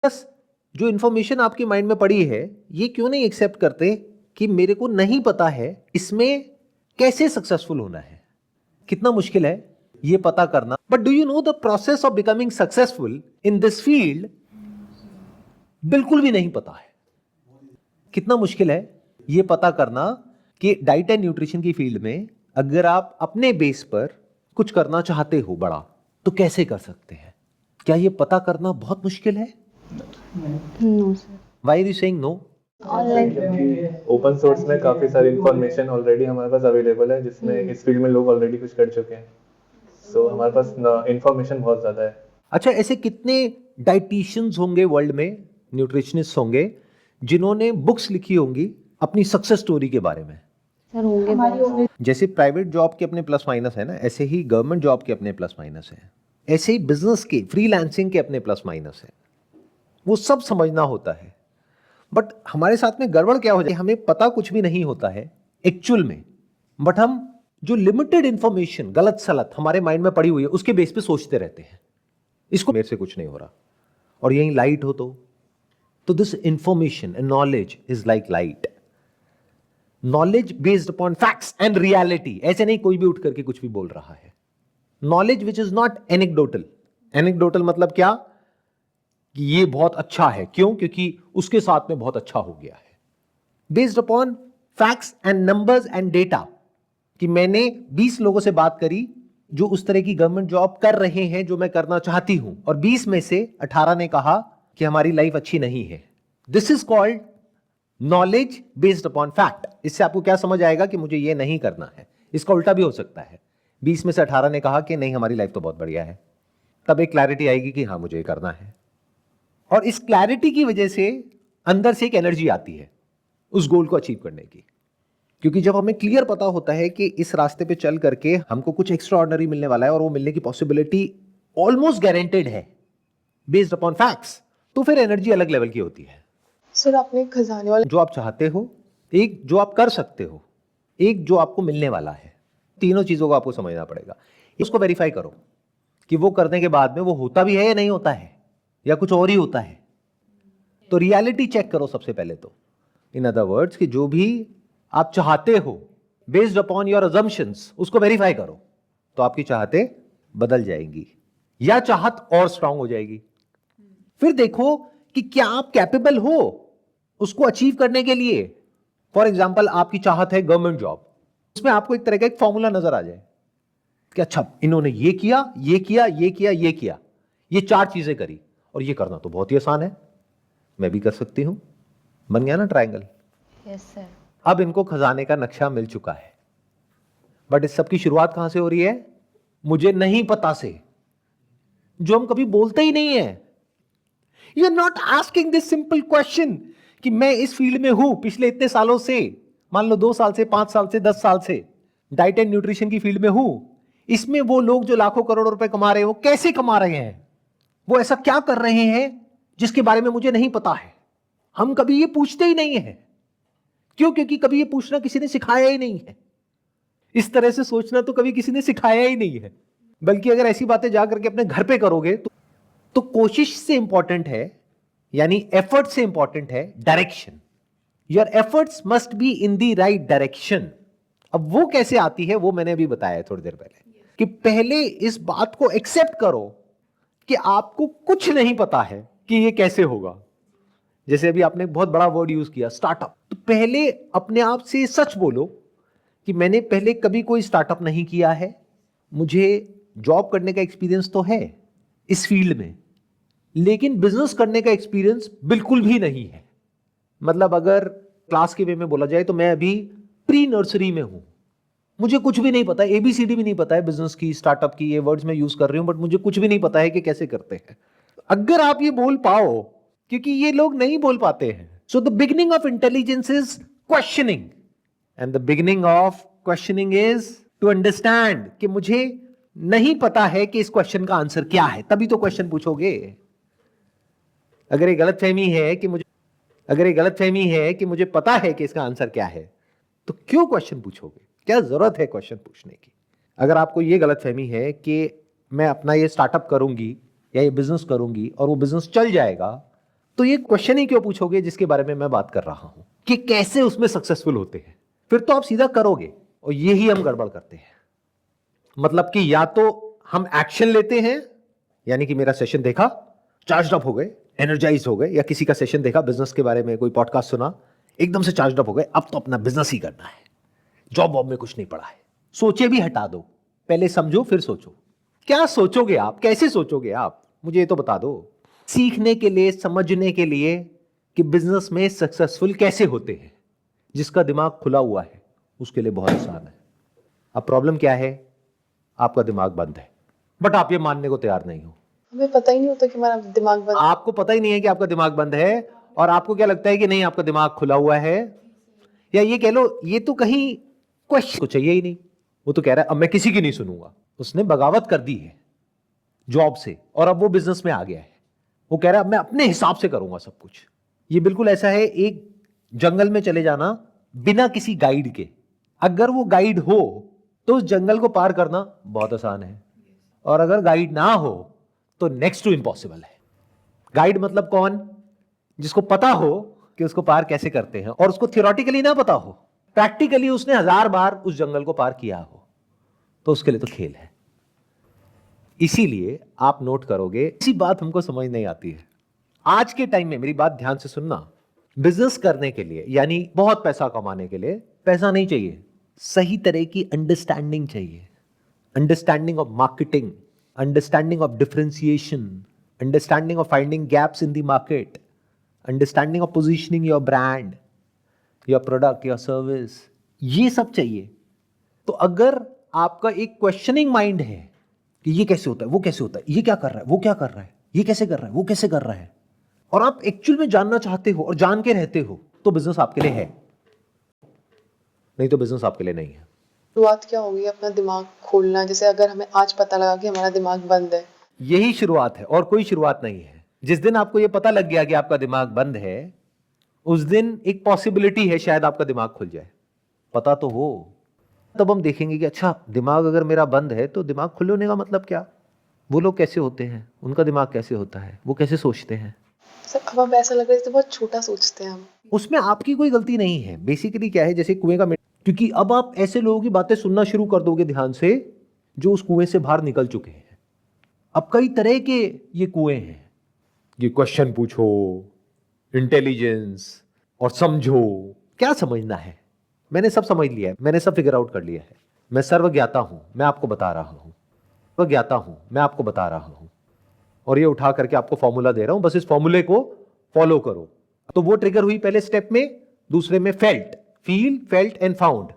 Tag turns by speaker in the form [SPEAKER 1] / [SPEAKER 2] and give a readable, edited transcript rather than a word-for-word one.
[SPEAKER 1] बस जो इंफॉर्मेशन आपके माइंड में पड़ी है, ये क्यों नहीं एक्सेप्ट करते कि मेरे को नहीं पता है इसमें कैसे सक्सेसफुल होना है। कितना मुश्किल है ये पता करना। But do you know the process of becoming successful in this field बिल्कुल भी नहीं पता है। कितना मुश्किल है ये पता करना कि डाइट एंड न्यूट्रिशन की फील्ड में अगर आप अपने बेस पर कुछ करना चाहते हो बड़ा, तो कैसे कर सकते हैं। क्या ये पता करना बहुत मुश्किल है?
[SPEAKER 2] No sir.
[SPEAKER 1] Why are you saying no?
[SPEAKER 2] Online
[SPEAKER 3] open source में काफी सारी इंफॉर्मेशन ऑलरेडी हमारे पास अवेलेबल है, जिसमें इस फील्ड में लोग ऑलरेडी कुछ कर चुके हैं। सो हमारे पास इंफॉर्मेशन बहुत ज्यादा है।
[SPEAKER 1] अच्छा, ऐसे कितने डाइटिशियंस होंगे वर्ल्ड में, न्यूट्रिशनिस्ट होंगे जिन्होंने बुक्स लिखी होंगी अपनी सक्सेस स्टोरी के बारे में?
[SPEAKER 2] सर होंगे बहुत।
[SPEAKER 1] जैसे प्राइवेट जॉब के अपने प्लस माइनस है ना, ऐसे ही गवर्नमेंट जॉब के अपने प्लस माइनस है, ऐसे ही बिजनेस के, फ्रीलांसिंग के अपने प्लस माइनस है। वो सब समझना होता है। बट हमारे साथ में गड़बड़ क्या हो जाए, हमें पता कुछ भी नहीं होता है एक्चुअल में, बट हम जो लिमिटेड इंफॉर्मेशन गलत सलत हमारे माइंड में पड़ी हुई है उसके बेस पे सोचते रहते हैं इसको मेरे से कुछ नहीं हो रहा, और यही लाइट हो तो this information and knowledge is like light. Knowledge based upon facts and reality. ऐसे नहीं कोई भी उठ करके कुछ भी बोल रहा है। Knowledge which is not anecdotal. Anecdotal मतलब क्या कि ये बहुत अच्छा है, क्यों? क्योंकि उसके साथ में बहुत अच्छा हो गया है। Based upon facts and numbers and data, कि मैंने 20 लोगों से बात करी जो उस तरह की गवर्नमेंट जॉब कर रहे हैं जो मैं करना चाहती हूं, और 20 में से 18 ने कहा कि हमारी लाइफ अच्छी नहीं है। This is called knowledge based upon fact. इससे आपको क्या समझ आएगा कि मुझे ये नहीं करना है। इसका उल्टा भी हो सकता है, 20 में से 18 ने कहा कि नहीं हमारी लाइफ तो बहुत बढ़िया है, तब एक क्लैरिटी आएगी कि हाँ मुझे ये करना है। और इस क्लैरिटी की वजह से अंदर से एक एनर्जी आती है उस गोल को अचीव करने की, क्योंकि जब हमें क्लियर पता होता है कि इस रास्ते पे चल करके हमको कुछ एक्स्ट्रा ऑर्डिनरी मिलने वाला है और वो मिलने की पॉसिबिलिटी ऑलमोस्ट गारंटेड है बेस्ड अपॉन फैक्ट्स, तो फिर एनर्जी अलग लेवल की होती है।
[SPEAKER 4] सर आपने खजाने वाला
[SPEAKER 1] जो आप चाहते हो, एक जो आप कर सकते हो, एक जो आपको मिलने वाला है, तीनों चीजों को आपको समझना पड़ेगा। इसको वेरीफाई करो कि वो करने के बाद में वो होता भी है या नहीं होता है, या कुछ और ही होता है। तो रियलिटी चेक करो सबसे पहले तो। इन अदर वर्ड्स कि जो भी आप चाहते हो बेस्ड अपॉन योर अजम्पशंस, उसको वेरीफाई करो, तो आपकी चाहते बदल जाएंगी या चाहत और स्ट्रांग हो जाएगी। फिर देखो कि क्या आप कैपेबल हो उसको अचीव करने के लिए। फॉर एग्जाम्पल आपकी चाहत है गवर्नमेंट जॉब, उसमें आपको एक तरह का एक फॉर्मूला नजर आ जाए कि अच्छा इन्होंने ये किया, ये किया, ये किया, ये किया, ये 4 चीजें करी, और ये करना तो बहुत ही आसान है, मैं भी कर सकती हूं। बन गया ना ट्रायंगल।
[SPEAKER 2] Yes sir.
[SPEAKER 1] अब इनको खजाने का नक्शा मिल चुका है, बट इस सब की शुरुआत कहां से हो रही है? मुझे नहीं पता से, जो हम कभी बोलते ही नहीं है। You are not asking this simple question कि मैं इस फील्ड में हूं पिछले इतने सालों से, मान लो 2 साल से, 5 साल से, 10 साल से डाइट एंड न्यूट्रिशन की फील्ड में हूं। इसमें वो लोग जो लाखों करोड़ों रुपए कमा रहे हैं, वो कैसे कमा रहे हैं, वो ऐसा क्या कर रहे हैं जिसके बारे में मुझे नहीं पता है। हम कभी ये पूछते ही नहीं है। क्यों? क्योंकि कभी ये पूछना किसी ने सिखाया ही नहीं है। इस तरह से सोचना तो कभी किसी ने सिखाया ही नहीं है। बल्कि अगर ऐसी बातें जाकर के अपने घर पे करोगे तो कोशिश से इंपॉर्टेंट है, यानी एफर्ट से इंपॉर्टेंट है direction. Your efforts must be in the right direction. अब वो कैसे आती है वो मैंने अभी बताया थोड़ी देर पहले, कि पहले इस बात को एक्सेप्ट करो कि आपको कुछ नहीं पता है कि ये कैसे होगा। जैसे अभी आपने बहुत बड़ा वर्ड यूज किया स्टार्टअप, तो पहले अपने आप से सच बोलो कि मैंने पहले कभी कोई स्टार्टअप नहीं किया है, मुझे जॉब करने का एक्सपीरियंस तो है इस फील्ड में, लेकिन बिजनेस करने का एक्सपीरियंस बिल्कुल भी नहीं है। मतलब अगर क्लास के वे में बोला जाए तो मैं अभी प्री नर्सरी में हूं, मुझे कुछ भी नहीं पता, एबीसीडी भी नहीं पता है बिजनेस की, स्टार्टअप की। ये वर्ड्स मैं यूज कर रही हूं, बट मुझे कुछ भी नहीं पता है कि कैसे करते हैं। अगर आप ये बोल पाओ, क्योंकि ये लोग नहीं बोल पाते हैं। So the beginning of intelligence is questioning, and the beginning of questioning is to understand कि मुझे नहीं पता है कि इस क्वेश्चन का आंसर क्या है, तभी तो क्वेश्चन पूछोगे। अगर ये गलतफहमी है कि मुझे पता है कि इसका आंसर क्या है, तो क्यों क्वेश्चन पूछोगे? क्या जरूरत है क्वेश्चन पूछने की? अगर आपको ये गलतफहमी है कि मैं अपना ये स्टार्टअप करूंगी या ये बिजनेस करूंगी और वो बिजनेस चल जाएगा, तो ये क्वेश्चन ही क्यों पूछोगे जिसके बारे में मैं बात कर रहा हूं कि कैसे उसमें सक्सेसफुल होते हैं, फिर तो आप सीधा करोगे। और यही हम गड़बड़ करते हैं। मतलब कि या तो हम एक्शन लेते हैं, यानी कि मेरा सेशन देखा, चार्ज अप हो गए, एनर्जाइज हो गए, या किसी का सेशन देखा बिजनेस के बारे में, कोई पॉडकास्ट सुना, एकदम से चार्ज अप हो गए, अब तो अपना बिजनेस ही करना है, जॉब वॉब में कुछ नहीं पड़ा है। सोचे भी हटा दो, पहले समझो फिर सोचो। क्या सोचोगे आप, कैसे सोचोगे आप, मुझे ये तो बता दो। सीखने के लिए, समझने के लिए कि बिजनेस में सक्सेसफुल कैसे होते हैं, जिसका दिमाग खुला हुआ है उसके लिए बहुत आसान है। अब प्रॉब्लम क्या है, आपका दिमाग बंद है, बट आप ये मानने को तैयार नहीं हो।
[SPEAKER 4] हमें पता ही नहीं होता कि हमारा दिमाग बंद।
[SPEAKER 1] आपको पता ही नहीं है कि आपका दिमाग बंद है, और आपको क्या लगता है कि नहीं आपका दिमाग खुला हुआ है, या ये कह लो ये तो कहीं क्वेश्चन को चाहिए ही नहीं। वो तो कह रहा है अब मैं किसी की नहीं सुनूंगा। उसने बगावत कर दी है जॉब से और अब वो बिजनेस में आ गया है। वो कह रहा है अब मैं अपने हिसाब से करूंगा सब कुछ। ये बिल्कुल ऐसा है एक जंगल में चले जाना बिना किसी गाइड के। अगर वो गाइड हो तो उस जंगल को पार करना बहुत आसान है, और अगर गाइड ना हो तो नेक्स्ट टू इम्पॉसिबल है। गाइड मतलब कौन, जिसको पता हो कि उसको पार कैसे करते हैं, और उसको थियोरेटिकली ना पता हो, प्रैक्टिकली उसने 1000 बार उस जंगल को पार किया हो, तो उसके लिए तो खेल है। इसीलिए आप नोट करोगे, इसी बात हमको समझ नहीं आती है आज के टाइम में। मेरी बात ध्यान से सुनना। बिजनेस करने के लिए, यानी बहुत पैसा कमाने के लिए, पैसा नहीं चाहिए, सही तरह की अंडरस्टैंडिंग चाहिए। Understanding of marketing, understanding of differentiation, understanding of finding gaps in the market, understanding of positioning your brand, your product, your service, ये सब चाहिए। तो अगर आपका एक क्वेश्चनिंग माइंड है कि ये कैसे होता है, वो कैसे होता है, ये क्या कर रहा है, वो क्या कर रहा है, ये कैसे कर रहा है, वो कैसे कर रहा है, और आप एक्चुअल में जानना चाहते हो और जान के रहते हो, तो बिजनेस आपके लिए है, नहीं तो बिजनेस आपके लिए नहीं है।
[SPEAKER 4] शुरुआत क्या होगी अपना दिमाग खोलना? जैसे अगर हमें आज पता लगा कि हमारा दिमाग बंद है,
[SPEAKER 1] यही शुरुआत है और कोई शुरुआत नहीं है। जिस दिन आपको यह पता लग गया कि आपका दिमाग बंद है, उस दिन एक पॉसिबिलिटी है शायद आपका दिमाग खुल जाए। पता तो हो, तब हम देखेंगे कि अच्छा दिमाग अगर मेरा बंद है तो दिमाग खुले होने का मतलब क्या, वो लोग कैसे होते हैं, उनका दिमाग कैसे होता है, वो कैसे सोचते हैं।
[SPEAKER 4] सब अब ऐसा लग रहा है जैसे बहुत छोटा सोचते हैं हम।
[SPEAKER 1] उसमें आपकी कोई गलती नहीं है। बेसिकली क्या है, जैसे कुएं का क्योंकि अब आप ऐसे लोगों की बातें सुनना शुरू कर दोगे ध्यान से जो उस कुएं से बाहर निकल चुके हैं। अब कई तरह के ये कुएं हैं, ये क्वेश्चन पूछो, इंटेलिजेंस, और समझो। क्या समझना है, मैंने सब समझ लिया है, मैंने सब फिगर आउट कर लिया है, मैं सर्वज्ञाता हूं, मैं आपको बता रहा हूं, सर्वज्ञाता हूं, मैं आपको बता रहा हूं, और ये उठा करके आपको फॉर्मूला दे रहा हूं, बस इस फॉर्मूले को फॉलो करो। तो वो ट्रिगर हुई पहले स्टेप में, दूसरे में felt, feel, felt and found.